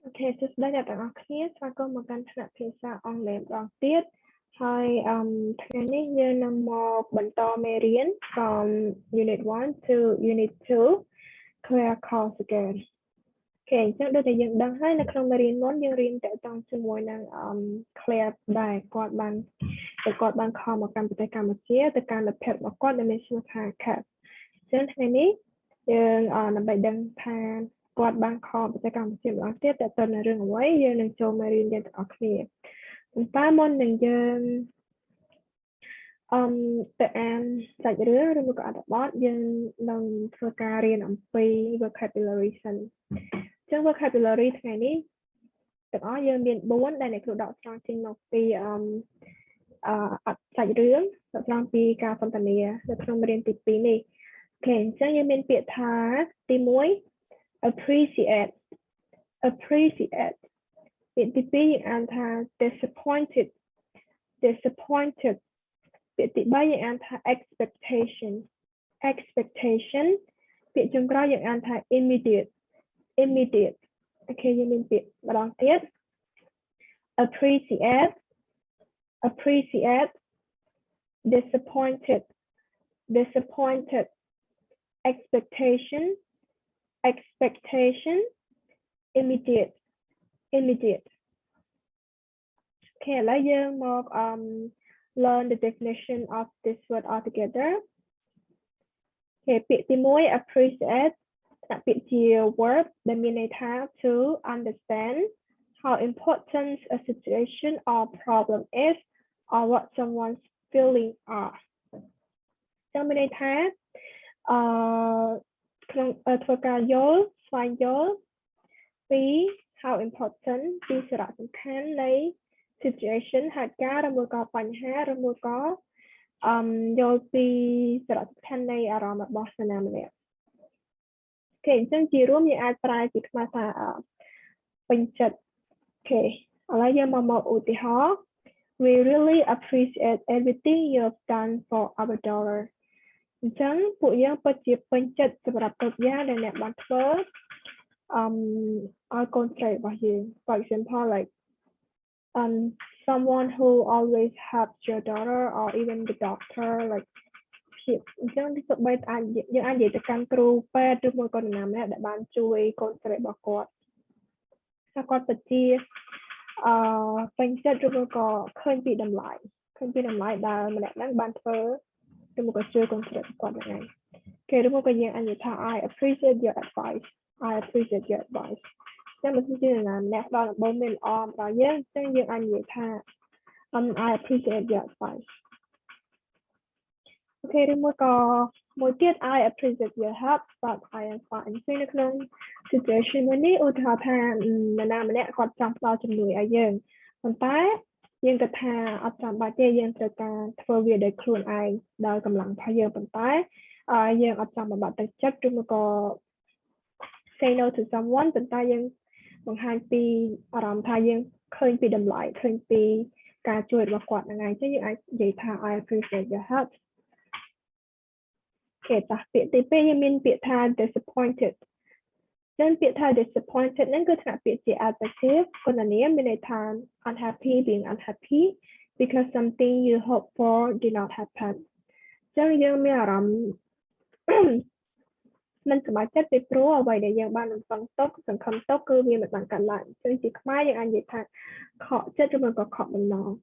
Ok, just đây là bạn học kia và có một căn thật thì sao on lệm đoàn tiết haiថ្ងៃនេះយើងនឹងមកបន្តមេរៀន from unit 1 to unit 2 clear calls again អូខេអញ្ចឹងដូចតែយើងដឹងហើយនៅក្នុងមេរៀនមុនយើងរៀនតកតងជាមួយនឹងclear ដែរគាត់បានខលមកកាន់ប្រទេសកម្ពុជាទៅកាន់មិត្តភក្តិរបស់គាត់ដែលមានឈ្មោះថា Cat អញ្ចឹងថ្ងៃនេះយើងដើម្បីដឹងថាគាត់បានខលប្រទេសកម្ពុជាម្ដងទៀតតើទៅនៅរឿងអ្វីយើងនឹងចូលមករៀនយើងទាំងអស់គ្នាប៉ុន្តែមុននឹងយើងទៅអានសាច់រឿងឬមកក៏អត្ថបទយើងនឹងធ្វើការរៀនអំពី vocabulary សិនអញ្ចឹង vocabulary ថ្ងៃនេះទាំងអស់យើងមាន4ដែលអ្នកគ្រូដកស្រង់ចេញមកពីសាច់រឿងដកស្រង់ពីការសន្ទនានៅក្នុងមេរៀនទី2នេះអូខេអញ្ចឹងយើងមានពាក្យថាទី1 appreciate ពាក្យទី2យើងអានថា disappointed ពាក្យទី3យើងអានថា expectation ពាក្យចុងក្រោយយើងអានថា immediate អូខេយើងមានពាក្យម្ដងទៀត appreciate disappointed expectation immediate អូខេឥឡូវយើងមក learn the definition of this word altogether អូខេពាក្យទី1 appreciate ពាក្យជា verb ដែលមានន័យថា to understand how important a situation or problem is or what someone's feeling are ចឹងមានន័យថាក្នុងធ្វើការយល់ស្វែងយល់ពី how important ពីសារៈសំខាន់នៃ situation ហេតុការណ៍ឬមួយក៏បញ្ហាឬមួយក៏យល់ពីសារៈសំខាន់នៃអារម្មណ៍របស់នរណាម្នាក់អូខេអញ្ចឹងជារួមយើងអាចប្រើជាខ្មែរថាពេញចិត្តអូខេឥឡូវយើងមកឧទាហរណ៍ we really appreciate everything you've done for our daughter អញ្ចឹងពួកយើងពិតជាពេញចិត្តសម្រាប់គ្រប់យ៉ាងដែលអ្នកបានធ្វើឲ្យកូនស្រីរបស់យើង for example like someone who always helps your daughter or even the doctor like អញ្ចឹងទៅបីយើងអាចនិយាយទៅកាន់គ្រូពេទ្យឬមួយក៏នរណាម្នាក់ដែលបានជួយកូនស្រីរបស់គាត់ថាគាត់ពិតជាពេញចិត្តឬមួយក៏ឃើញពីតម្លៃដែលម្នាក់ហ្នឹងបានធ្វើឬមួយក៏ជួយកូនស្រីរបស់គាត់ហ្នឹងឯងគេឬមួយក៏យើងអាចនិយាយថា I appreciate your advice ចឹងបើសិនជានរណាម្នាក់ផ្ដល់ដំបូន្មានល្អមកដល់យើងអញ្ចឹងយើងអាចនិយាយថា I appreciate your advice អូខេឬមួយក៏មួយទៀត I appreciate your help but I am fine ពេលនៅក្នុង situation មួយនេះឧទាហរណ៍ថានរណាម្នាក់គាត់ចង់ផ្ដល់ជំនួយឲ្យយើងប៉ុន្តែយើងគិតថាអត់ចាំបាច់ទេយើងត្រូវការធ្វើវាដោយខ្លួនឯងដោយកម្លាំងរបស់យើងប៉ុន្តែយើងអត់ចង់បំបត្តិទឹកចិត្តឬមកក៏ say no to someone ប៉ុន្តែយើងបង្ហាញពីអារម្មណ៍ថាយើងឃើញពីតម្លៃឃើញពីការជួយរបស់គាត់ហ្នឹងហើយអញ្ចឹងយើងអាចនិយាយថា I appreciate your help គេតោះពាក្យទី2យើងមានពាក្យថា disappointed ចឹងពាក្យថា disappointed ហ្នឹងគឺថាពាក្យជា adjective គុណនាមមានន័យថា being unhappy because something you hope for did not happen ចឹងយើងមានអារម្មណ៍មិនសប្បាយចិត្តពីព្រោះអ្វីដែលយើងបានសង្ឃឹមទុកគឺវាមិនបានកើតឡើងចឹងជាខ្មែរយើងអាចនិយាយថាខកចិត្តឬមកក៏ខកបំណងអូ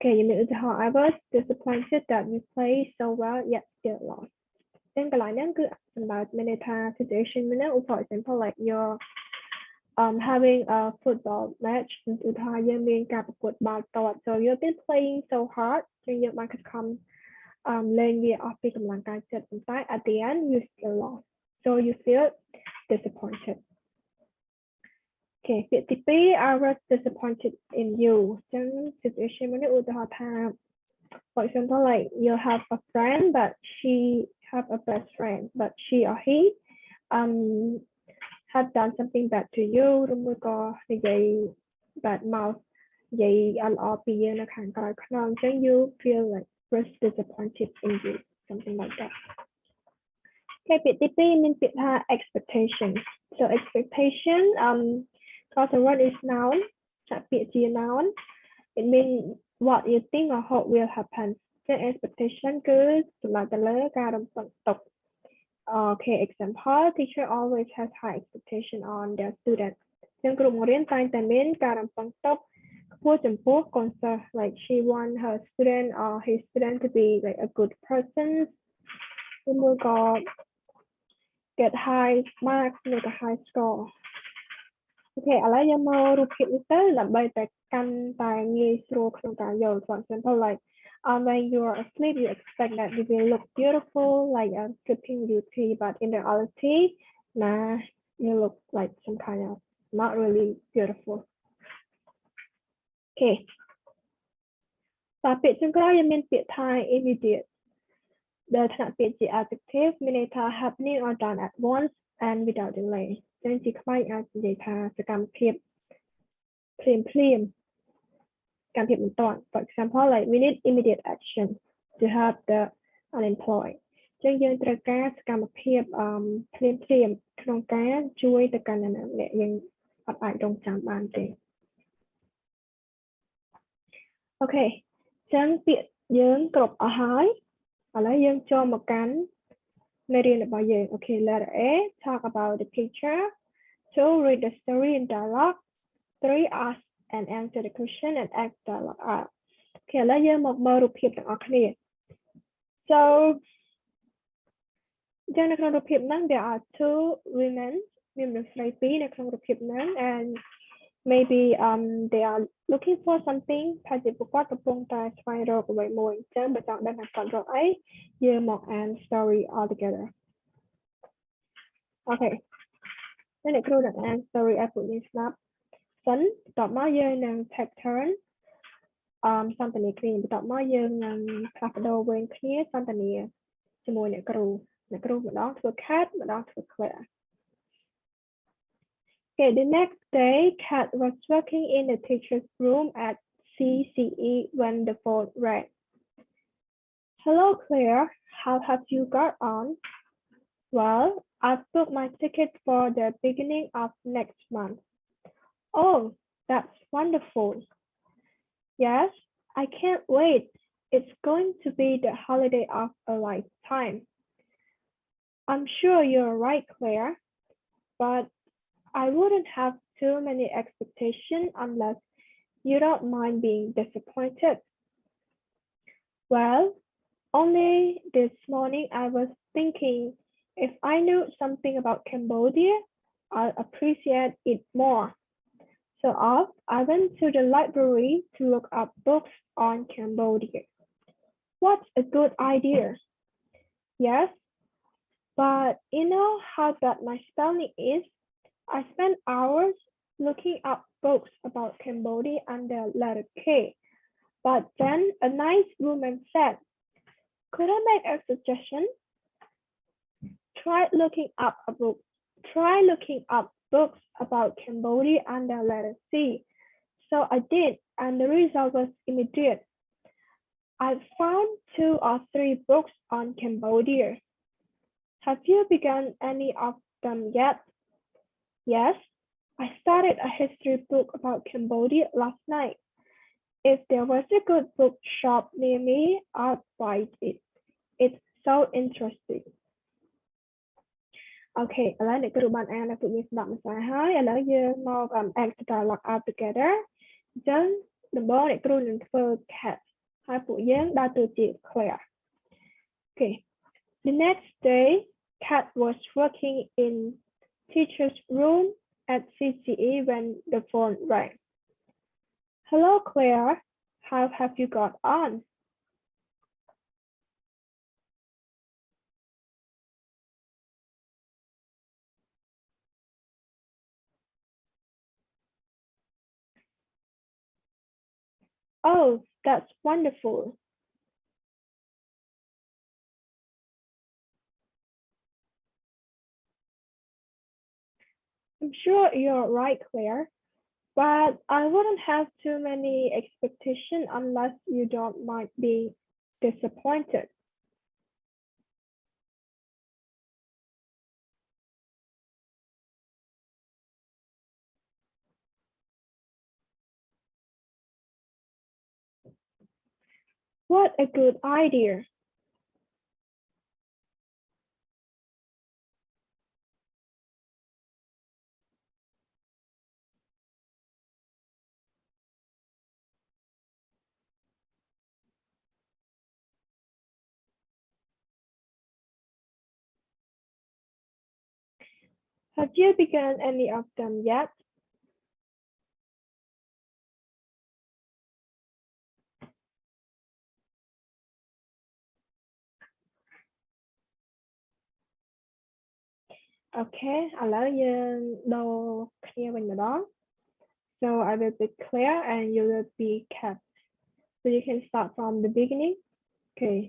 ខេយើងមានឧទាហរណ៍ I was disappointed that we played so well yet still lost ចឹងកន្លែងហ្នឹងគឺសម្ដៅមានន័យថា situation ហ្នឹង for example like you're having a football match ឧទាហរណ៍យើងមានការប្រកួតបាល់ទាត់ so you've been playing so hard ចឹងយើងបានខិតខំលេងវាអស់ពីកម្លាំងកាយចិត្តប៉ុន្តែ at the end you still lost so you feel disappointed អូខេពាក្យទី2 I was disappointed in you ចឹង situation នេះឧទាហរណ៍ថា for example like you have a friend but she have a best friend but she or he have done something bad to you ឬមួយក៏និយាយ bad mouth និយាយអត់ល្អពីយើងនៅខាងក្រោយខ្នងអញ្ចឹង you feel like was disappointed in you something like that ពាក្យទី2មានពាក្យថា expectation so expectation Because the word is noun, noun, it means what you think or hope will happen. ซึ่ง expectation คือสำหรับแต่ละการรำตก Okay, example, teacher always has high expectation on their students. ซึ่งครูโรงเรียนតែងតែមានការរំពឹងទុកខ្ពស់ចំពោះកូនសិស្ស like she want her student or his student to be like a good person. មួយក៏ get high marks ឬក៏ high score. អូខេឥឡូវយើងមករូបភាពនេះទៅដើម្បីតែកាន់តែងាយស្រួលក្នុងការយល់ For example, like when you're asleep, you expect that you will look beautiful like a sleeping beauty, but in reality, nah, you look like some kind of not really beautiful. Okay. តើពាក្យចុងក្រោយយើងមានពាក្យថា immediate ដែលថ្នាក់ពាក្យជា adjective មានន័យថា happening or done at once and without delay. ចឹងជាខ្មែរអាចនិយាយថាសកម្មភាពភ្លាមៗ การភាពបន្ទាន់ For example, like we need immediate action to help the unemployed. ចឹងយើងត្រូវការសកម្មភាពភ្លាមៗក្នុងការជួយទៅកាន់អ្នកយើងអត់អាចរងចាំបានទេ អូខេចឹងពាក្យយើងគ្រប់អស់ហើយឥឡូវយើងចូលមកកាន់មេរៀនរបស់យើង Okay, letter A, talk about the picture. 2, read the story in dialogue. 3, ask and answer the question and act dialogue out. Okay, ឥឡូវយើងមកមើលរូបភាពទាំងអស់គ្នា So ចឹងនៅក្នុងរូបភាពហ្នឹង there are 2 women មានមនុស្សស្រីពីរនៅក្នុងរូបភាពហ្នឹង and maybe they are looking for something ថាជាពួកគាត់កំពុងតែស្វែងរកអ្វីមួយអញ្ចឹងបើចង់ដឹងថាគាត់រកអីយើងមកអាន story all together. Okay អ្នកគ្រូនឹងអាន story ឲ្យពួកយើងស្ដាប់សិនបន្ទាប់មកយើងនឹង take turn សន្ទនាគ្នាបន្ទាប់មកយើងនឹងផ្លាស់ប្ដូរវេនគ្នាសន្ទនាជាមួយអ្នកគ្រូម្ដងធ្វើ Kat ម្ដងធ្វើ Claire. Okay, the next day, Kat was working in the teacher's room at CCE when the phone rang. Hello, Claire. How have you got on? Well, I've booked my ticket for the beginning of next month. Oh, that's wonderful. Yes, I can't wait. It's going to be the holiday of a lifetime. I'm sure you're right, Claire, but I wouldn't have too many expectations unless you don't mind being disappointed. Well, only this morning I was thinking if I knew something about Cambodia, I'd appreciate it more. So off, I went to the library to look up books on Cambodia. What's a good idea? Yes, but you know how bad my spelling is? I spent hours looking up books about Cambodia under letter K. But then a nice woman said, could I make a suggestion? Try looking up books about Cambodia under letter C. So I did, and the result was immediate. I found 2 or 3 books on Cambodia. Have you begun any of them yet? Yes, I started a history book about Cambodia last night. If there was a good bookshop near me, I'd buy it. It's so interesting. Okay, ឥឡូវអ្នកគ្រូបានអានឲ្យពួកយើងស្ដាប់ម្សិលហើយឥឡូវយើងមក act dialogue out together អញ្ចឹងដំបូងអ្នកគ្រូនឹងធ្វើ Kat ហើយពួកយើងដើរតួជា Claire. Okay, the next day, Kat was working in teacher's room at CCE when the phone rang. Hello, Claire. How have you got on? Oh, that's wonderful. I'm sure you're right, Claire, but I wouldn't have too many expectations unless you don't mind being disappointed. What a good idea. Have you begun any of them yet? Okay, ឥឡូវយើងដូរគ្នាវិញម្ដង So I will be Claire and you will be Kat. So you can start from the beginning. Okay.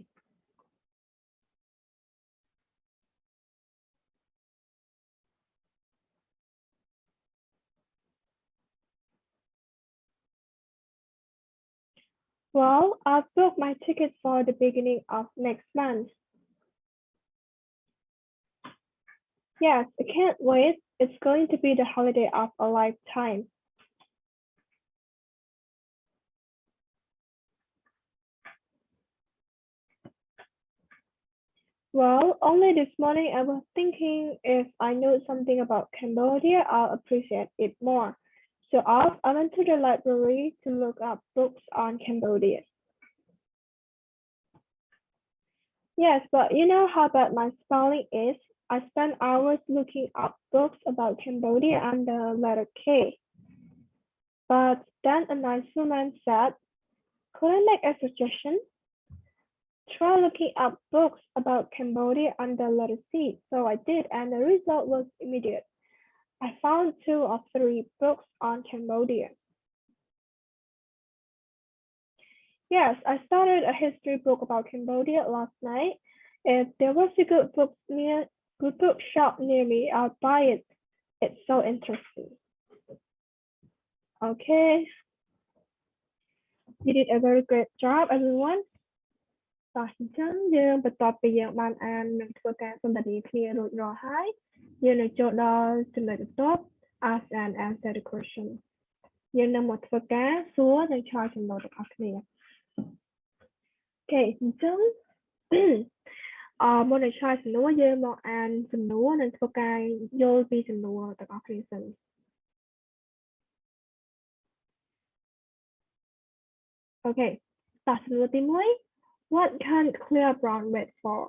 Well, I've booked my ticket for the beginning of next month. Yes, I can't wait. It's going to be the holiday of a lifetime. Well, only this morning I was thinking if I know something about Cambodia, I'll appreciate it more. So I went to the library to look up books on Cambodia. Yes, but you know how bad my spelling is? I spent hours looking up books about Cambodia and the letter K. But then a nice woman said, could I make a suggestion? Try looking up books about Cambodia under letter C. So I did, and the result was immediate. I found 2 or 3 books on Cambodia. Yes, I started a history book about Cambodia last night. If there was a good bookshop near me, I'll buy it. It's so interesting. Okay, you did a very great job, everyone. តោះអញ្ចឹងយើងបន្ទាប់ពីយើងបានអាននិងធ្វើការសន្ទនាគ្នារួចរាល់ហើយយើងនឹងចូលដល់ចំណុចបន្ទាប់ ask and answer the question យើងនឹងមកធ្វើការសួរនិងឆ្លើយសំណួរទាំងអស់គ្នាអូខេអញ្ចឹងមុននឹងឆ្លើយសំណួរយើងមកអានសំណួរនិងធ្វើការយល់ពីសំណួរទាំងអស់គ្នាសិនអូខេតោះសំណួរទី1 What can Claire Brown wait for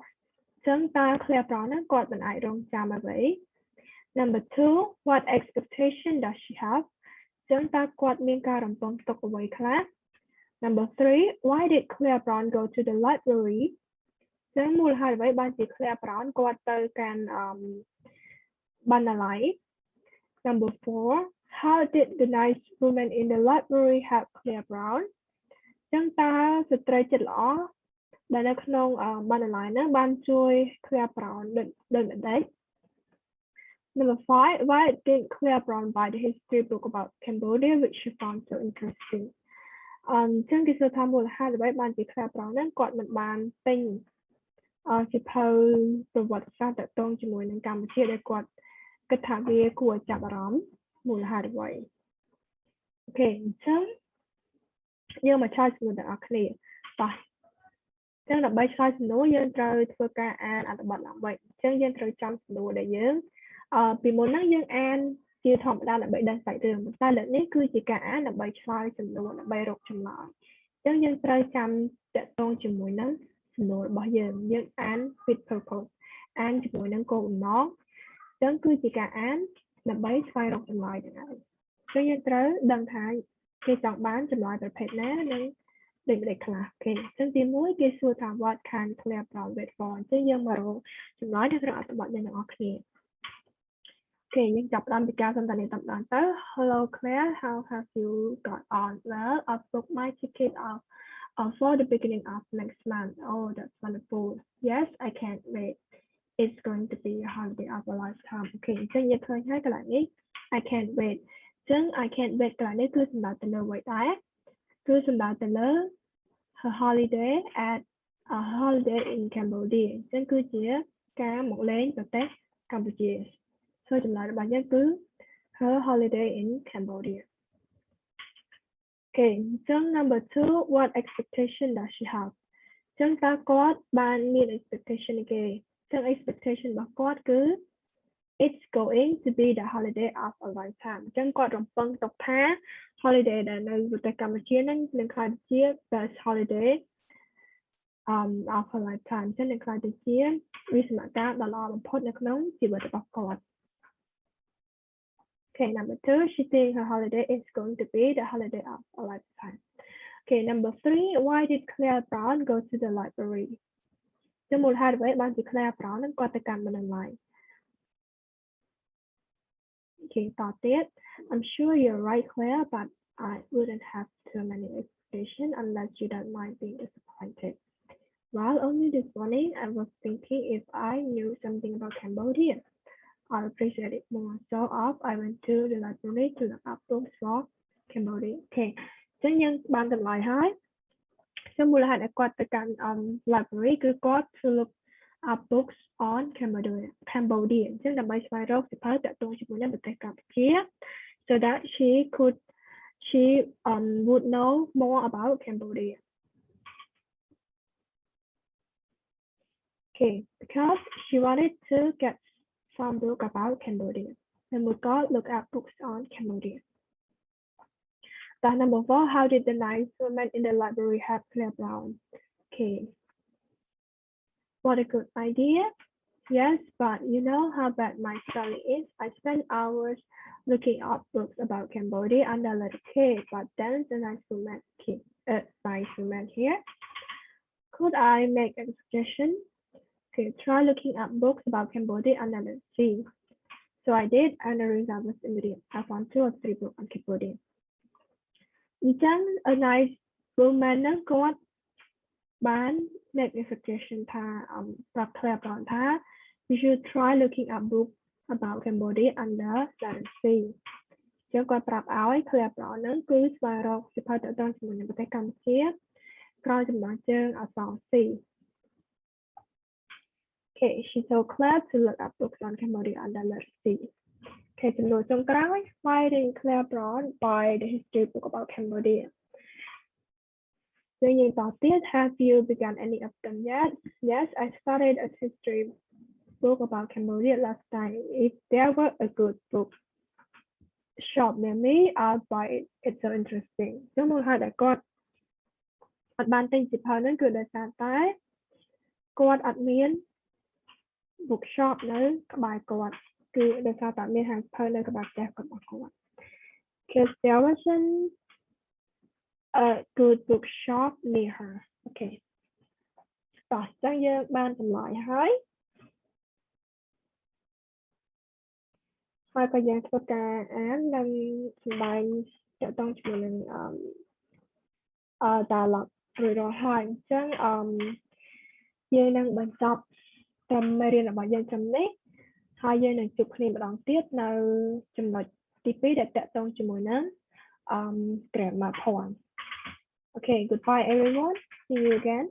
ចឹងតើ Claire Brown ហ្នឹងគាត់មិនអាចរងចាំអ្វី Number 2 What expectation does she have ចឹងតើគាត់មានការរំពឹងទុកអ្វីខ្លះ Number 3 Why did Claire Brown go to the library ចឹងមូលហេតុអ្វីបានជា Claire Brown គាត់ទៅកាន់បណ្ណាល័យ Number 4 How did the nice woman in the library help Claire Brown ចឹងតើស្ត្រីចិត្តល្អដែលនៅក្នុងបណ្ណាល័យហ្នឹងបានជួយ Claire Brown ដូចម្ដេច Number 5 Why did Claire Brown buy the history book about Cambodia which she found so interesting ចឹងគេសួរថាមូលហេតុអ្វីបានជា Claire Brown ហ្នឹងគាត់មិនបានទិញសៀវភៅប្រវត្តិសាស្ត្រទាក់ទងជាមួយនឹងកម្ពុជាដែលគាត់គិតថាវាគួរឲ្យចាប់អារម្មណ៍មូលហេតុអ្វីអូខេអញ្ចឹងយើងមកឆ្លើយសំណួរទាំងអស់គ្នាតោះចឹងដើម្បីឆ្លើយសំណួរយើងត្រូវធ្វើការអានអត្ថបទឡើងវិញអញ្ចឹងយើងត្រូវចាំសំណួរដែលយើងពីមុនហ្នឹងយើងអានជាធម្មតាដើម្បីដឹងសាច់រឿងប៉ុន្តែលើកនេះគឺជាការអានដើម្បីឆ្លើយសំណួរដើម្បីរកចម្លើយអញ្ចឹងយើងត្រូវចាំតាក់ទងជាមួយនឹងសំណួររបស់យើងអាន with purpose អានជាមួយនឹងគោលបំណងអញ្ចឹងគឺជាការអានដើម្បីស្វែងរកចម្លើយទាំងឯងអញ្ចឹងយើងត្រូវដឹងថាគេចង់បានចម្លើយប្រភេទណានិងដូចម្ដេចខ្លះអូខេអញ្ចឹងទី1គេសួរថា what can Claire Brown wait for អញ្ចឹងយើងមករកចម្លើយនៅក្នុងអត្ថបទយើងទាំងអស់គ្នាអូខេយើងចាប់ផ្ដើមពីការសន្ទនាតាមដានទៅ Hello Claire how have you got on well I've booked my ticket for the beginning of next month oh that's wonderful yes I can't wait it's going to be a holiday of a lifetime អូខេអញ្ចឹងយើងឃើញហើយកន្លែងនេះ I can't wait អញ្ចឹង I can't wait កន្លែងនេះគឺសំដៅទៅលើអ្វីដែរគឺសំដៅទៅលើ her holiday at a holiday in Cambodia អញ្ចឹងគឺជាការមកលេងប្រទេសកម្ពុជាဆိုចម្លើយរបស់យើងគឺ her holiday in Cambodia Okay, chương number 2, what expectation does she have? Chương ta có ban mean expectation again. Chương expectation bà có cứ it's going to be the holiday of a lifetime. Chương có rộng phân tộc thá holiday đã nơi vừa tay Campuchia nên khai chia best holiday of a lifetime. Chương nên khai chia vì sự mạng ta đã lo bằng phốt nâng nóng chỉ bởi bà có. Okay, number 2, she thinks her holiday is going to be the holiday of a lifetime. Okay, number 3, why did Claire Brown go to the library? Chương 1-2 với bạn chị Claire Brown qua tay cầm bên online. Okay,ต่อtiếp. I'm sure you're right, Claire, but I wouldn't have too many expectations unless you don't mind being disappointed. Well, only this morning I was thinking if I knew something about Cambodia, I'd appreciate it more. So off, I went to the library to look up books for Cambodia. Okay, cho nhân bạn tập lại hai. Chương 1 đã qua tay cầm library cứ có to look up books on Cambodia. Chương đầm bay xoay rốt thì phải tụng chỉ muốn được tay cầm chia so that she would know more about Cambodia. Okay, because she wanted to get some book about Cambodia. And we got look at books on Cambodia. Number 4, how did the nice woman in the library help Claire Brown? Okay. What a good idea. Yes, but you know how bad my spelling is. I spent hours looking up books about Cambodia under letter K, but then the nice woman here. Could I make a suggestion? Okay, try looking up books about Cambodia under letter C. So I did, and the result was immediate. I found 2 or 3 books on Cambodia. Chẳng a nice woman nó có bán make a suggestion thaปรับ Claire Brown tha you should try looking up books about Cambodia under letter C. ចឹងគាត់ប្រាប់ឲ្យ Claire Brown ហ្នឹងគឺស្វែងរកសិភៅតទៅជាមួយនឹងប្រទេសកម្ពុជាក្រោយចំណងជើងអក្សរ C. Okay, she told Claire to look up books on Cambodia under letter C. Okay, ចំនួនចុងក្រោយ why didn't Claire Brown buy the history book about Cambodia? So you thought this, have you begun any of them yet? Yes, I started a history book about Cambodia last time. If there were a good book shop near me, I'll buy it. It's so interesting. ចុះមកហើយតែគាត់អត់បានទិញសៀវភៅហ្នឹងគឺដោយសារតែគាត់អត់មាន bookshop នៅក្បែរគាត់គឺដោយសារតែមានហាងសៀវភៅនៅក្បែរផ្ទះគាត់របស់គាត់ because there wasn't a good bookshop near her. Okay. តោះចឹងយើងបានចម្លើយហើយក៏យើងធ្វើការអាននិងសម្ដែងតទៅជាមួយនឹងdialogue រួចរាល់ហើយអញ្ចឹងយើងនឹងបញ្ចប់ត្រឹមមេរៀនរបស់យើងត្រឹមនេះហើយយើងនឹងជួបគ្នាម្ដងទៀតនៅចំណុចទី 2 ដែលតទៅជាមួយនឹងgrammar point. Okay, goodbye everyone. See you again.